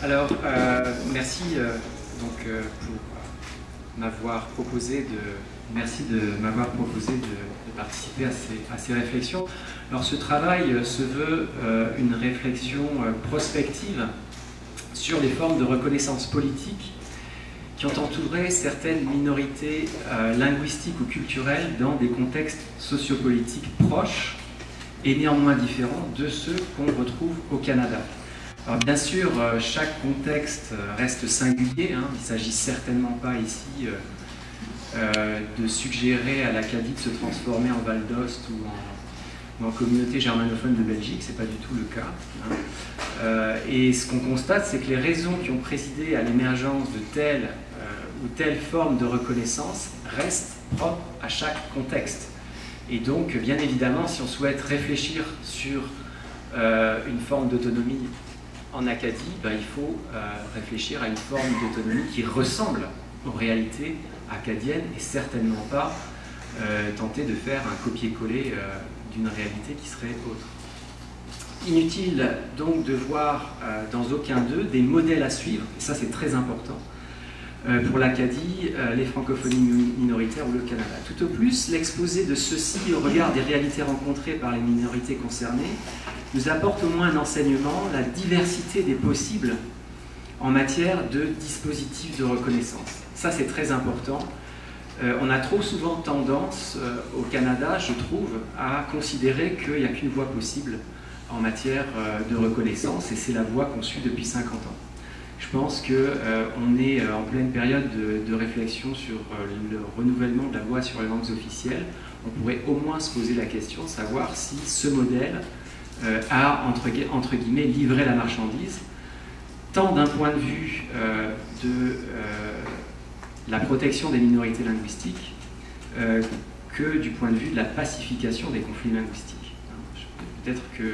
Alors, merci pour m'avoir proposé de participer à ces réflexions. Alors, ce travail se veut une réflexion prospective sur les formes de reconnaissance politique qui ont entouré certaines minorités linguistiques ou culturelles dans des contextes sociopolitiques proches et néanmoins différents de ceux qu'on retrouve au Canada. Alors bien sûr, chaque contexte reste singulier, hein. Il ne s'agit certainement pas ici de suggérer à l'Acadie de se transformer en Val d'Ost ou en communauté germanophone de Belgique, ce n'est pas du tout le cas, hein. Et ce qu'on constate, c'est que les raisons qui ont présidé à l'émergence de telle ou telle forme de reconnaissance restent propres à chaque contexte. Et donc, bien évidemment, si on souhaite réfléchir sur une forme d'autonomie en Acadie, il faut réfléchir à une forme d'autonomie qui ressemble aux réalités acadiennes et certainement pas tenter de faire un copier-coller d'une réalité qui serait autre. Inutile donc de voir dans aucun d'eux des modèles à suivre, et ça c'est très important, pour l'Acadie, les francophonies minoritaires ou le Canada. Tout au plus, l'exposé de ceux-ci au regard des réalités rencontrées par les minorités concernées nous apporte au moins un enseignement, la diversité des possibles en matière de dispositifs de reconnaissance. Ça, c'est très important. On a trop souvent tendance, au Canada, je trouve, à considérer qu'il n'y a qu'une voie possible en matière de reconnaissance, et c'est la voie qu'on suit depuis 50 ans. Je pense qu'on est en pleine période de réflexion sur le renouvellement de la loi sur les langues officielles. On pourrait au moins se poser la question de savoir si ce modèle a, entre guillemets, livré la marchandise, tant d'un point de vue de la protection des minorités linguistiques que du point de vue de la pacification des conflits linguistiques. Peut-être que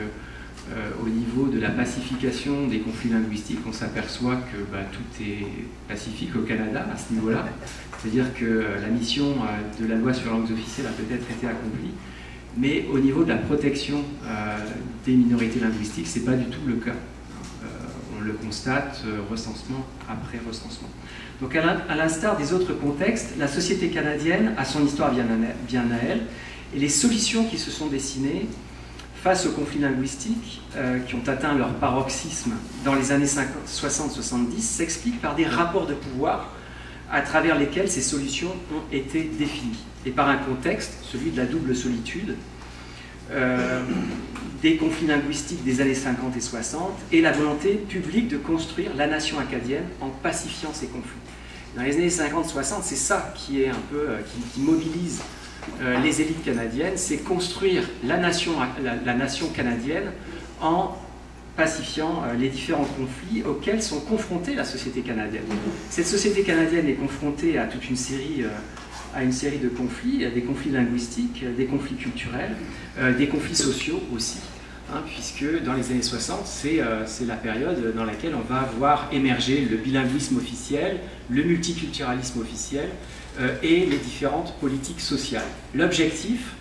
au niveau de la pacification des conflits linguistiques, on s'aperçoit que tout est pacifique au Canada à ce niveau-là. C'est-à-dire que la mission de la loi sur les langues officielles a peut-être été accomplie, mais au niveau de la protection des minorités linguistiques, ce n'est pas du tout le cas. On le constate recensement après recensement. Donc à l'instar des autres contextes, la société canadienne a son histoire bien à elle, et les solutions qui se sont dessinées face aux conflits linguistiques qui ont atteint leur paroxysme dans les années 60-70 s'expliquent par des rapports de pouvoir à travers lesquels ces solutions ont été définies, et par un contexte, celui de la double solitude, des conflits linguistiques des années 50 et 60, et la volonté publique de construire la nation acadienne en pacifiant ces conflits. Dans les années 50-60, c'est ça qui est un peu qui mobilise les élites canadiennes, c'est construire la nation canadienne en pacifiant les différents conflits auxquels sont confrontées la société canadienne. Cette société canadienne est confrontée à toute une série de conflits, des conflits linguistiques, des conflits culturels, des conflits sociaux aussi, hein, puisque dans les années 60, c'est la période dans laquelle on va voir émerger le bilinguisme officiel, le multiculturalisme officiel, et les différentes politiques sociales. L'objectif,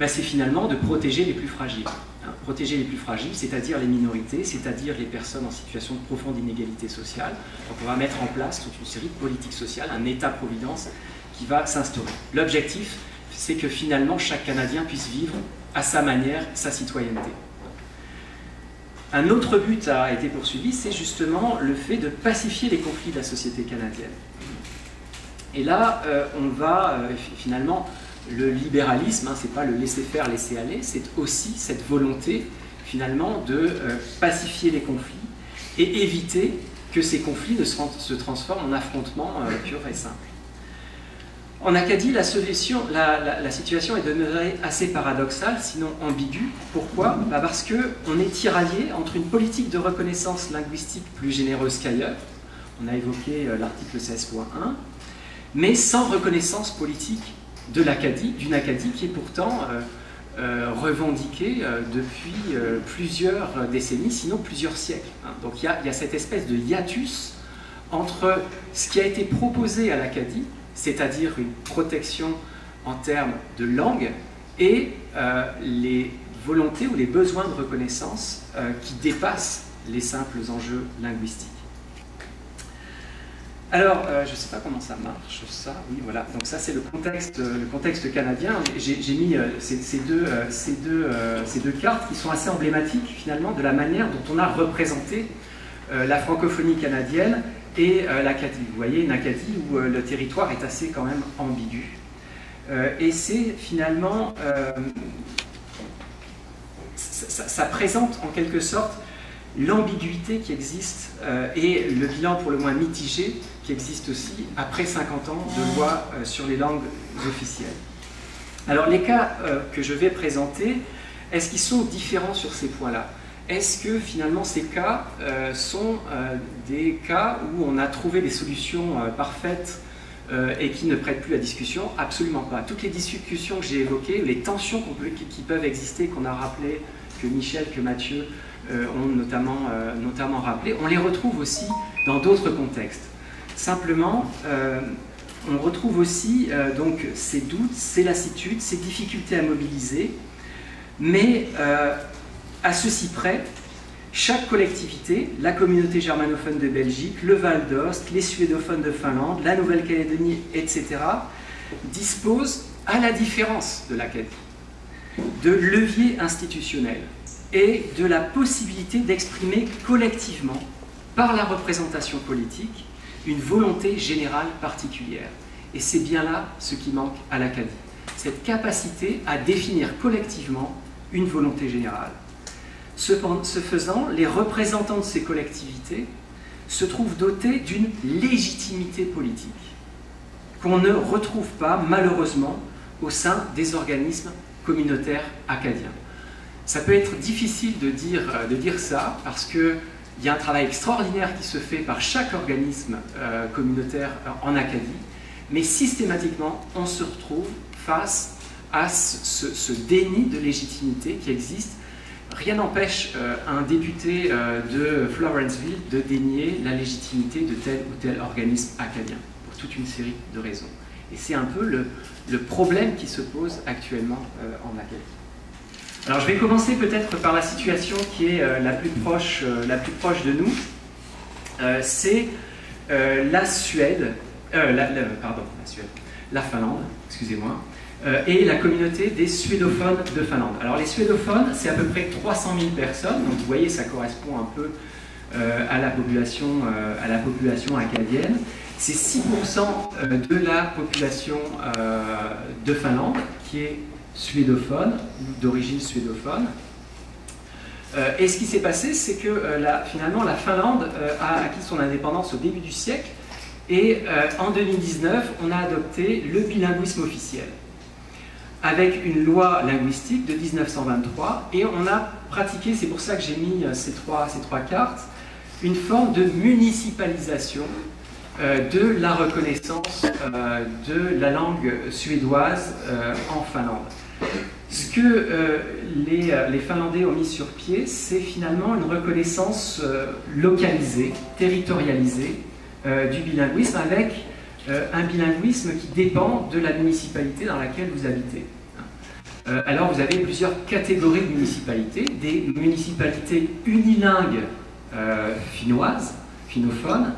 c'est finalement de protéger les plus fragiles. Hein. Protéger les plus fragiles, c'est-à-dire les minorités, c'est-à-dire les personnes en situation de profonde inégalité sociale. Donc on va mettre en place toute une série de politiques sociales, un État-providence qui va s'instaurer. L'objectif, c'est que finalement chaque Canadien puisse vivre à sa manière sa citoyenneté. Un autre but a été poursuivi, c'est justement le fait de pacifier les conflits de la société canadienne. Et là, on va finalement, le libéralisme, hein, c'est pas le laisser-faire, laisser-aller, c'est aussi cette volonté finalement de pacifier les conflits et éviter que ces conflits ne se transforment en affrontements purs et simples. En Acadie, la situation est demeurée assez paradoxale, sinon ambiguë. Pourquoi? Parce qu'on est tiraillé entre une politique de reconnaissance linguistique plus généreuse qu'ailleurs, on a évoqué l'article 16.1, mais sans reconnaissance politique de l'Acadie, d'une Acadie qui est pourtant revendiquée depuis plusieurs décennies, sinon plusieurs siècles. Hein. Donc il y a cette espèce de hiatus entre ce qui a été proposé à l'Acadie, c'est-à-dire une protection en termes de langue, et les volontés ou les besoins de reconnaissance qui dépassent les simples enjeux linguistiques. Alors, je ne sais pas comment ça marche, ça, oui, voilà. Donc ça, c'est le contexte canadien. J'ai mis ces deux cartes qui sont assez emblématiques, finalement, de la manière dont on a représenté la francophonie canadienne et l'Acadie. Vous voyez, une Acadie où le territoire est assez quand même ambigu. Et c'est finalement... ça présente en quelque sorte l'ambiguïté qui existe et le bilan pour le moins mitigé qui existe aussi après 50 ans de loi sur les langues officielles. Alors les cas que je vais présenter, est-ce qu'ils sont différents sur ces points-là? Est-ce que finalement ces cas sont des cas où on a trouvé des solutions parfaites et qui ne prêtent plus à discussion? Absolument pas. Toutes les discussions que j'ai évoquées, les tensions qui peuvent exister, qu'on a rappelées, que Michel, que Mathieu ont notamment rappelé, on les retrouve aussi dans d'autres contextes. Simplement, on retrouve aussi donc ces doutes, ces lassitudes, ces difficultés à mobiliser, mais à ceci près, chaque collectivité, la communauté germanophone de Belgique, le Val d'Ost, les suédophones de Finlande, la Nouvelle-Calédonie, etc., dispose, à la différence de l'Acadie, de leviers institutionnels et de la possibilité d'exprimer collectivement, par la représentation politique, une volonté générale particulière. Et c'est bien là ce qui manque à l'Acadie, cette capacité à définir collectivement une volonté générale. Ce faisant, les représentants de ces collectivités se trouvent dotés d'une légitimité politique qu'on ne retrouve pas, malheureusement, au sein des organismes communautaires acadiens. Ça peut être difficile de dire ça, parce qu'il y a un travail extraordinaire qui se fait par chaque organisme communautaire en Acadie, mais systématiquement, on se retrouve face à ce déni de légitimité qui existe. Rien n'empêche un député de Florenceville de dénier la légitimité de tel ou tel organisme acadien, pour toute une série de raisons. Et c'est un peu le problème qui se pose actuellement en Acadie. Alors je vais commencer peut-être par la situation qui est la plus proche de nous. C'est la Finlande, excusez-moi, et la communauté des suédophones de Finlande. Alors les suédophones, c'est à peu près 300 000 personnes, donc vous voyez, ça correspond un peu à la population acadienne. C'est 6% de la population de Finlande qui est suédophone, ou d'origine suédophone. Et ce qui s'est passé, c'est que finalement la Finlande a acquis son indépendance au début du siècle, et en 2019, on a adopté le bilinguisme officiel, avec une loi linguistique de 1923, et on a pratiqué, c'est pour ça que j'ai mis ces trois cartes, une forme de municipalisation de la reconnaissance de la langue suédoise en Finlande. Ce que les Finlandais ont mis sur pied, c'est finalement une reconnaissance localisée, territorialisée du bilinguisme, avec un bilinguisme qui dépend de la municipalité dans laquelle vous habitez. Alors vous avez plusieurs catégories de municipalités, des municipalités unilingues finnoises, finophones,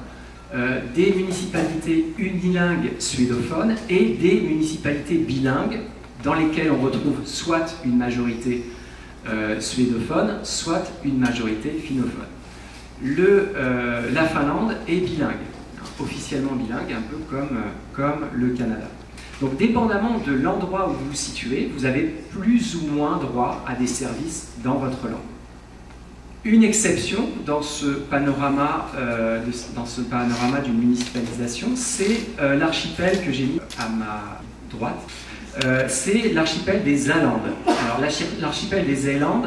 des municipalités unilingues suédophones et des municipalités bilingues dans lesquelles on retrouve soit une majorité suédophone, soit une majorité finnophone. La Finlande est bilingue, officiellement bilingue, un peu comme le Canada. Donc dépendamment de l'endroit où vous vous situez, vous avez plus ou moins droit à des services dans votre langue. Une exception dans ce panorama d'une municipalisation, c'est l'archipel que j'ai mis à ma droite. C'est l'archipel des Åland. Alors l'archipel des Åland,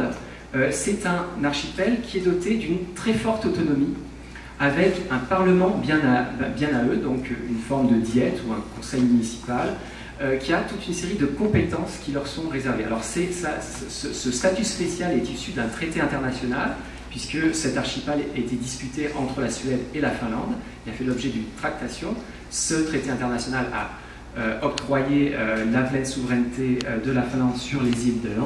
c'est un archipel qui est doté d'une très forte autonomie, avec un parlement bien à eux, donc une forme de diète ou un conseil municipal, qui a toute une série de compétences qui leur sont réservées. Alors ce statut spécial est issu d'un traité international, puisque cet archipel a été disputé entre la Suède et la Finlande. Il a fait l'objet d'une tractation. Ce traité international a octroyé la pleine souveraineté de la Finlande sur les îles d'Åland.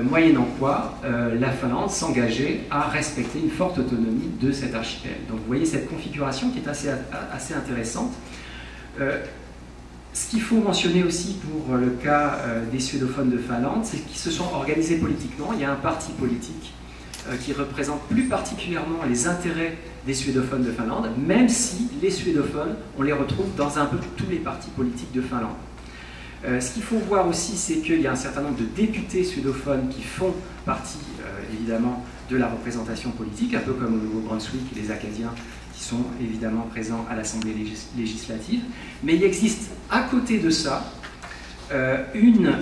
moyennant quoi la Finlande s'engageait à respecter une forte autonomie de cet archipel. Donc vous voyez cette configuration qui est assez intéressante. Ce qu'il faut mentionner aussi pour le cas des suédophones de Finlande, c'est qu'ils se sont organisés politiquement. Il y a un parti politique qui représente plus particulièrement les intérêts des suédophones de Finlande, même si les suédophones, on les retrouve dans un peu tous les partis politiques de Finlande. Ce qu'il faut voir aussi, c'est qu'il y a un certain nombre de députés suédophones qui font partie, évidemment, de la représentation politique, un peu comme au Nouveau-Brunswick et les Acadiens qui sont évidemment présents à l'Assemblée législative. Mais il existe à côté de ça une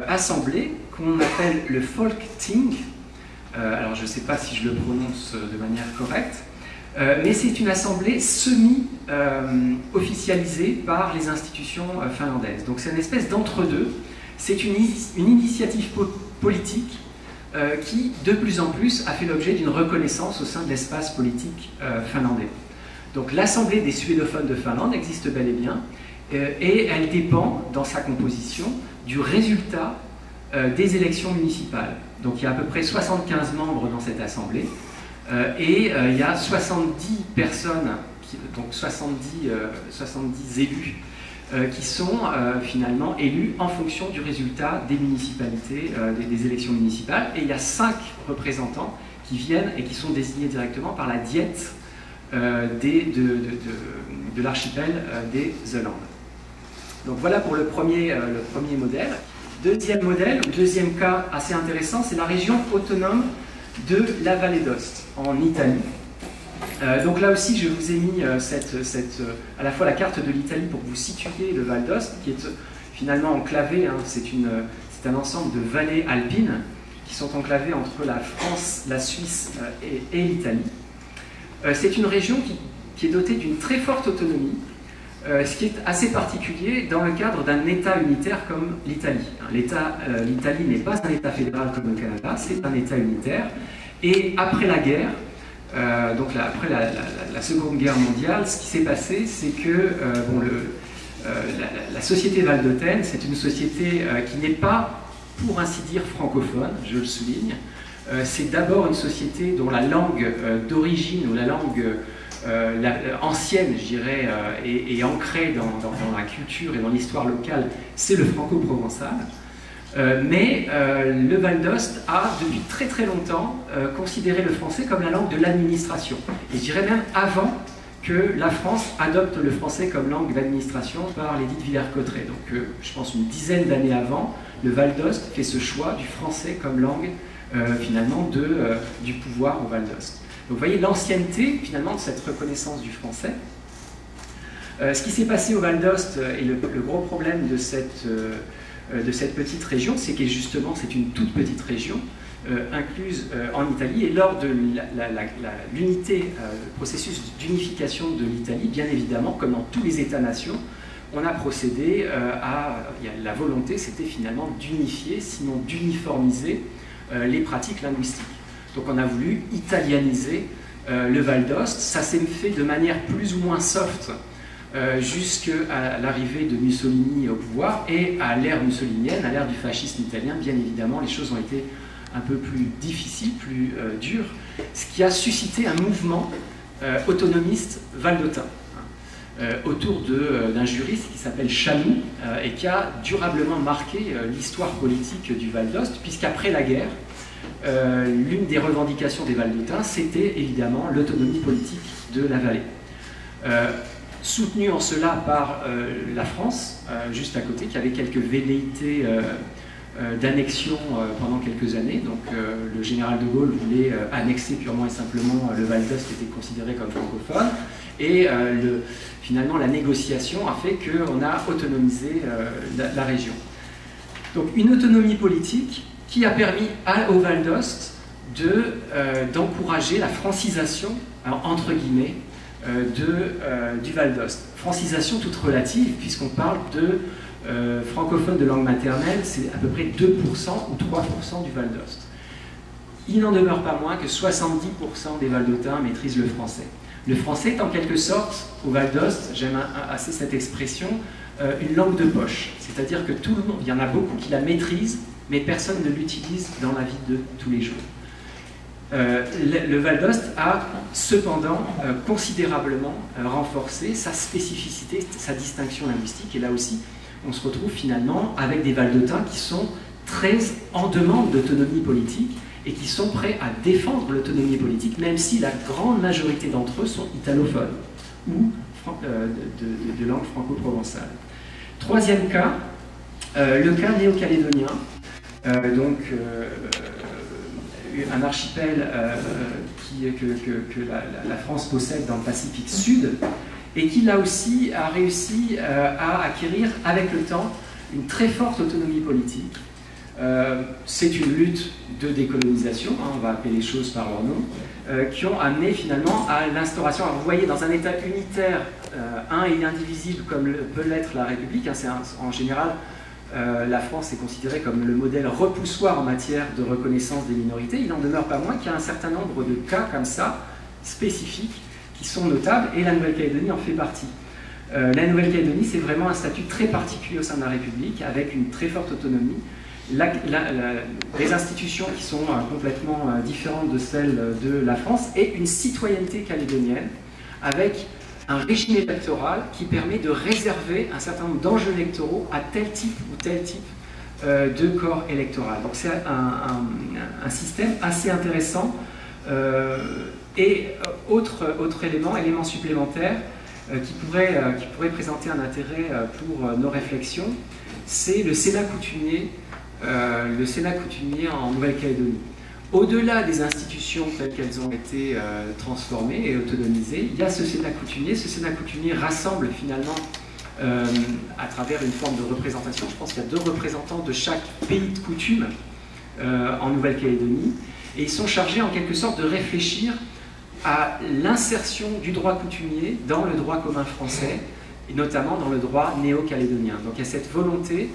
assemblée qu'on appelle le Folketing. Alors je ne sais pas si je le prononce de manière correcte, mais c'est une assemblée semi-officialisée par les institutions finlandaises. Donc c'est une espèce d'entre-deux. C'est une initiative politique qui, de plus en plus, a fait l'objet d'une reconnaissance au sein de l'espace politique finlandais. Donc l'Assemblée des suédophones de Finlande existe bel et bien, et elle dépend, dans sa composition, du résultat des élections municipales. Donc il y a à peu près 75 membres dans cette assemblée, et il y a 70 personnes, donc 70 élus, qui sont finalement élus en fonction du résultat des municipalités, des élections municipales. Et il y a 5 représentants qui viennent et qui sont désignés directement par la diète de l'archipel des Åland. Donc voilà pour le premier modèle. Deuxième cas assez intéressant, c'est la région autonome de la Vallée d'Ost, en Italie. Donc là aussi, je vous ai mis à la fois la carte de l'Italie pour que vous situiez le Val d'Ost, qui est finalement enclavé, hein, c'est un ensemble de vallées alpines qui sont enclavées entre la France, la Suisse et l'Italie. C'est une région qui est dotée d'une très forte autonomie, ce qui est assez particulier dans le cadre d'un État unitaire comme l'Italie. L'Italie n'est pas un État fédéral comme le Canada, c'est un État unitaire. Et après la guerre, après la Seconde Guerre mondiale, ce qui s'est passé, c'est que la société valdôtaine, c'est une société qui n'est pas, pour ainsi dire, francophone, je le souligne. C'est d'abord une société dont la langue d'origine, ou la langue ancienne, je dirais, est ancrée dans la culture et dans l'histoire locale, c'est le franco-provençal. Mais le Val d'Ost a, depuis très très longtemps, considéré le français comme la langue de l'administration. Et je dirais même avant que la France adopte le français comme langue d'administration par l'édit de Villers-Cotterêts. Donc je pense une dizaine d'années avant, le Val d'Ost fait ce choix du français comme langue finalement du pouvoir au Val d'Ost. Donc vous voyez l'ancienneté finalement de cette reconnaissance du français. Ce qui s'est passé au Val d'Ost et le gros problème de cette petite région, c'est que justement c'est une toute petite région incluse en Italie, et lors de l'unité, le processus d'unification de l'Italie, bien évidemment, comme dans tous les États-nations, on a procédé la volonté, c'était finalement d'unifier, sinon d'uniformiser les pratiques linguistiques. Donc on a voulu italianiser le Val d'Ost. Ça s'est fait de manière plus ou moins soft jusqu'à l'arrivée de Mussolini au pouvoir, et à l'ère mussolinienne, à l'ère du fascisme italien, bien évidemment, les choses ont été un peu plus difficiles, plus dures, ce qui a suscité un mouvement autonomiste valdotain autour d'un juriste qui s'appelle Chanou et qui a durablement marqué l'histoire politique du Val d'Ost, puisqu'après la guerre, l'une des revendications des Valdôtains, c'était évidemment l'autonomie politique de la vallée. Soutenu en cela par la France, juste à côté, qui avait quelques velléités d'annexion pendant quelques années. Donc le général de Gaulle voulait annexer purement et simplement le Val d'Ost, qui était considéré comme francophone, et finalement la négociation a fait qu'on a autonomisé la région. Donc une autonomie politique qui a permis au Val d'Ost d'encourager la francisation, entre guillemets, du Val d'Ost. Francisation toute relative, puisqu'on parle de francophones de langue maternelle, c'est à peu près 2% ou 3% du Val d'Ost. Il n'en demeure pas moins que 70% des Valdôtains maîtrisent le français. Le français est en quelque sorte, au Val d'Ost, j'aime assez cette expression, une langue de poche. C'est-à-dire que tout le monde, il y en a beaucoup qui la maîtrisent mais personne ne l'utilise dans la vie de tous les jours. Le Val d'Ost a cependant considérablement renforcé sa spécificité, sa distinction linguistique, et là aussi on se retrouve finalement avec des Valdôtains qui sont très en demande d'autonomie politique et qui sont prêts à défendre l'autonomie politique, même si la grande majorité d'entre eux sont italophones ou de langue franco-provençale. Troisième cas, le cas néo-calédonien, un archipel que la France possède dans le Pacifique Sud, et qui là aussi a réussi à acquérir avec le temps une très forte autonomie politique. C'est une lutte de décolonisation, on va appeler les choses par leur nom, qui ont amené finalement à l'instauration. Alors vous voyez, dans un État unitaire, un et indivisible comme peut l'être la République, en général, la France est considérée comme le modèle repoussoir en matière de reconnaissance des minorités. Il n'en demeure pas moins qu'il y a un certain nombre de cas comme ça, spécifiques, qui sont notables, et la Nouvelle-Calédonie en fait partie. La Nouvelle-Calédonie, c'est vraiment un statut très particulier au sein de la République, avec une très forte autonomie. Les institutions qui sont complètement différentes de celles de la France, et une citoyenneté calédonienne, avec un régime électoral qui permet de réserver un certain nombre d'enjeux électoraux à tel type ou tel type de corps électoral. Donc c'est un système assez intéressant. Et autre élément supplémentaire qui pourrait présenter un intérêt pour nos réflexions, c'est le Sénat coutumier en Nouvelle-Calédonie. Au-delà des institutions telles qu'elles ont été transformées et autonomisées, il y a ce Sénat coutumier. Ce Sénat coutumier rassemble finalement, à travers une forme de représentation, je pense qu'il y a 2 représentants de chaque pays de coutume en Nouvelle-Calédonie, et ils sont chargés en quelque sorte de réfléchir à l'insertion du droit coutumier dans le droit commun français, et notamment dans le droit néo-calédonien. Donc il y a cette volonté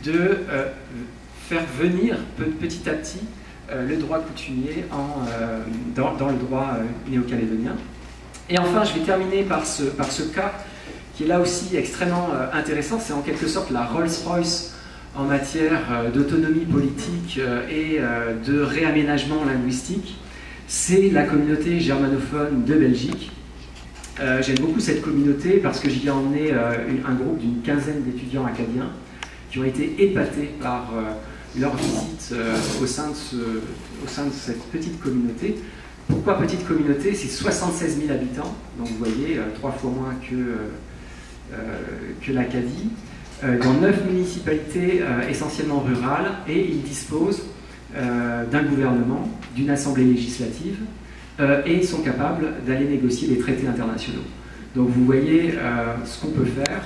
de faire venir petit à petit le droit coutumier dans le droit néo-calédonien. Et enfin, je vais terminer par ce cas qui est là aussi extrêmement intéressant. C'est en quelque sorte la Rolls-Royce en matière d'autonomie politique et de réaménagement linguistique. C'est la communauté germanophone de Belgique. J'aime beaucoup cette communauté parce que j'y ai emmené un groupe d'une quinzaine d'étudiants acadiens qui ont été épatés par leur visite au sein de cette petite communauté. Pourquoi petite communauté? C'est 76 000 habitants, donc vous voyez, 3 fois moins que l'Acadie, dans 9 municipalités essentiellement rurales, et ils disposent d'un gouvernement, d'une assemblée législative, et ils sont capables d'aller négocier des traités internationaux. Donc vous voyez ce qu'on peut faire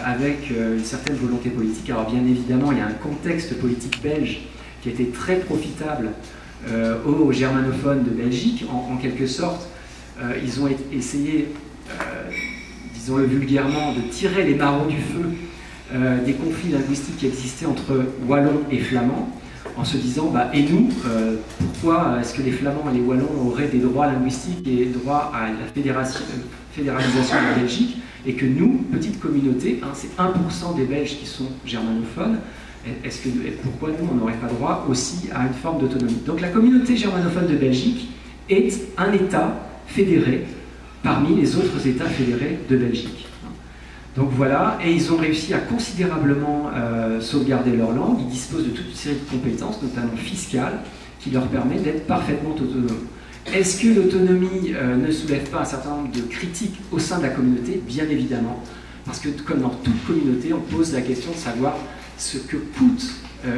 avec une certaine volonté politique. Alors bien évidemment, il y a un contexte politique belge qui a été très profitable aux germanophones de Belgique. En quelque sorte, ils ont essayé, disons-le vulgairement, de tirer les marrons du feu des conflits linguistiques qui existaient entre Wallons et Flamands, en se disant, et nous, pourquoi est-ce que les Flamands et les Wallons auraient des droits linguistiques et droit à la fédéralisation de la Belgique, et que nous, petite communauté, c'est 1% des Belges qui sont germanophones, pourquoi nous, on n'aurait pas droit aussi à une forme d'autonomie? Donc la communauté germanophone de Belgique est un État fédéré parmi les autres États fédérés de Belgique. Donc voilà, et ils ont réussi à considérablement sauvegarder leur langue. Ils disposent de toute une série de compétences, notamment fiscales, qui leur permettent d'être parfaitement autonomes. Est-ce que l'autonomie ne soulève pas un certain nombre de critiques au sein de la communauté? Bien évidemment, parce que comme dans toute communauté, on pose la question de savoir ce que coûte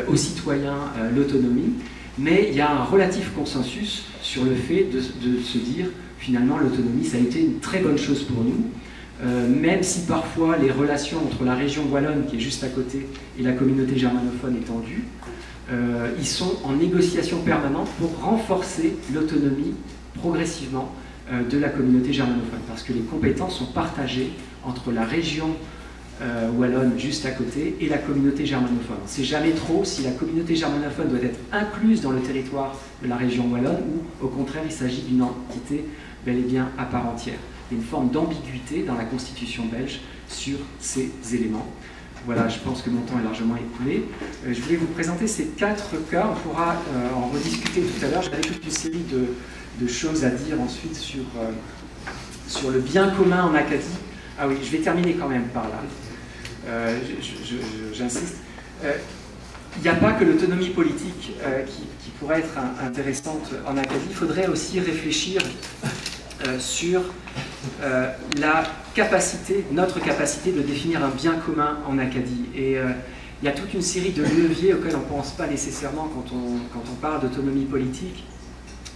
aux citoyens l'autonomie, mais il y a un relatif consensus sur le fait de se dire, finalement, l'autonomie, ça a été une très bonne chose pour nous. Même si parfois les relations entre la région wallonne qui est juste à côté et la communauté germanophone est tendue, ils sont en négociation permanente pour renforcer l'autonomie progressivement de la communauté germanophone, parce que les compétences sont partagées entre la région wallonne juste à côté et la communauté germanophone. On ne sait jamais trop si la communauté germanophone doit être incluse dans le territoire de la région wallonne ou au contraire il s'agit d'une entité bel et bien à part entière. Il y a une forme d'ambiguïté dans la constitution belge sur ces éléments. Voilà, je pense que mon temps est largement écoulé. Je voulais vous présenter ces 4 cas. On pourra en rediscuter tout à l'heure. J'avais toute une série de choses à dire ensuite sur le bien commun en Acadie. Ah oui, je vais terminer quand même par là. J'insiste. Il n'y a pas que l'autonomie politique qui pourrait être intéressante en Acadie. Il faudrait aussi réfléchir sur notre capacité de définir un bien commun en Acadie. Et il y a toute une série de leviers auxquels on ne pense pas nécessairement quand on parle d'autonomie politique.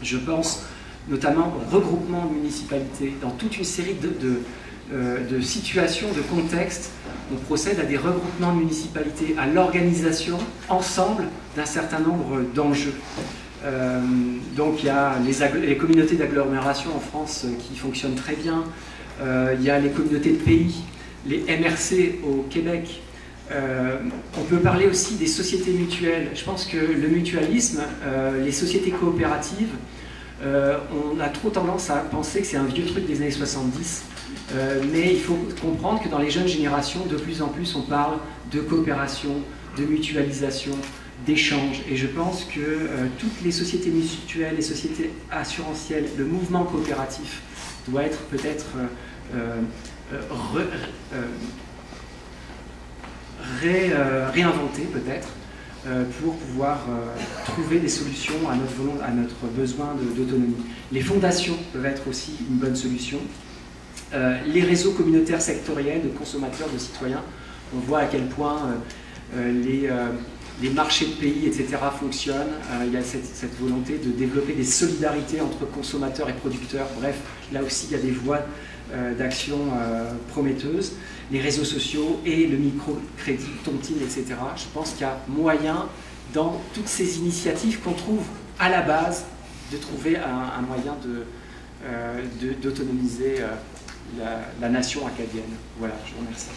Je pense notamment au regroupement de municipalités. Dans toute une série de situations, de contextes, on procède à des regroupements de municipalités, à l'organisation ensemble d'un certain nombre d'enjeux. Donc il y a les communautés d'agglomération en France qui fonctionnent très bien, il y a les communautés de pays, les MRC au Québec. On peut parler aussi des sociétés mutuelles. Je pense que le mutualisme, les sociétés coopératives, on a trop tendance à penser que c'est un vieux truc des années 70, mais il faut comprendre que dans les jeunes générations, de plus en plus, on parle de coopération, de mutualisation, d'échange. Et je pense que toutes les sociétés mutuelles, les sociétés assurantielles, le mouvement coopératif doit être peut-être réinventé peut-être pour pouvoir trouver des solutions à notre besoin d'autonomie. Les fondations peuvent être aussi une bonne solution. Les réseaux communautaires sectoriels de consommateurs, de citoyens, on voit à quel point les marchés de pays, etc. fonctionnent. Il y a cette volonté de développer des solidarités entre consommateurs et producteurs. Bref, là aussi, il y a des voies d'action prometteuses. Les réseaux sociaux et le microcrédit, tontine, etc. Je pense qu'il y a moyen, dans toutes ces initiatives qu'on trouve à la base, de trouver un moyen d'autonomiser la nation acadienne. Voilà, je vous remercie.